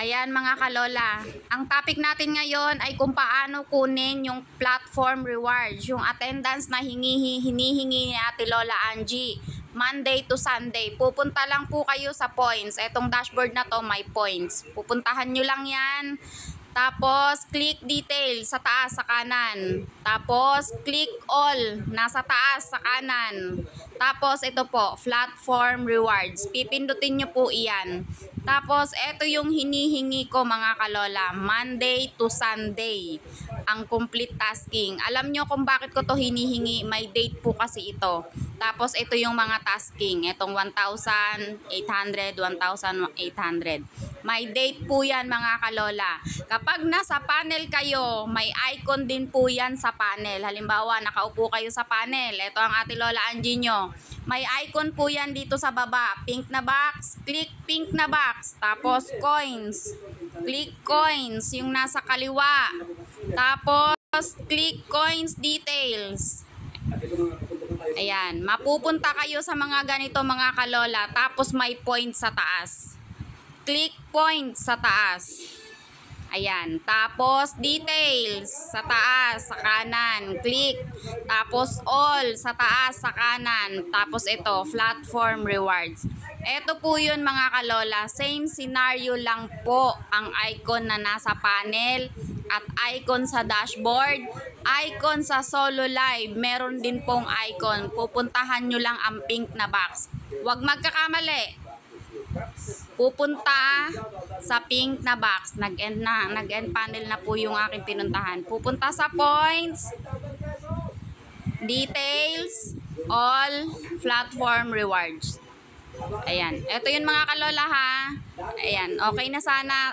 Ayan mga kalola, ang topic natin ngayon ay kung paano kunin yung platform rewards, yung attendance na hinihingi ni Ate Lola Angie, Monday to Sunday. Pupunta lang po kayo sa points, etong dashboard na to may points. Pupuntahan nyo lang yan, tapos click details sa taas sa kanan, tapos click all nasa taas sa kanan. Tapos ito po, platform rewards, pipindutin nyo po iyan. Tapos, ito yung hinihingi ko mga kalola, Monday to Sunday, ang complete tasking. Alam nyo kung bakit ko to hinihingi, may date po kasi ito. Tapos, ito yung mga tasking, itong 1,800, 1,800. May date po yan mga kalola. Kapag nasa panel kayo, may icon din po yan sa panel. Halimbawa, nakaupo kayo sa panel, ito ang Ate Lola Angie nyo. May icon po yan dito sa baba, pink na box, click pink na box, tapos coins, click coins, yung nasa kaliwa, tapos click coins details. Ayan, mapupunta kayo sa mga ganito mga kalola, tapos may point sa taas, click point sa taas. Ayan, tapos details sa taas, sa kanan, click, tapos all sa taas, sa kanan, tapos ito, platform rewards. Ito po yun mga kalola, same scenario lang po ang icon na nasa panel at icon sa dashboard, icon sa solo live, meron din pong icon. Pupuntahan nyo lang ang pink na box. Huwag magkakamali. Pupunta sa pink na box, nag-end panel na po yung aking pinuntahan. Pupunta sa points, details, all, platform rewards. Ayan, ito yun mga kalola ha. Ayan, okay na sana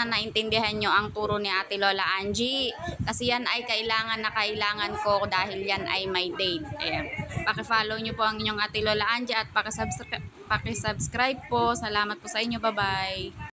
naintindihan nyo ang turo ni Ate Lola Angie. Kasi yan ay kailangan ko dahil yan ay may date. Ayan, paki-follow nyo po ang inyong Ate Lola Angie at paki-subscribe po. Salamat po sa inyo, bye-bye.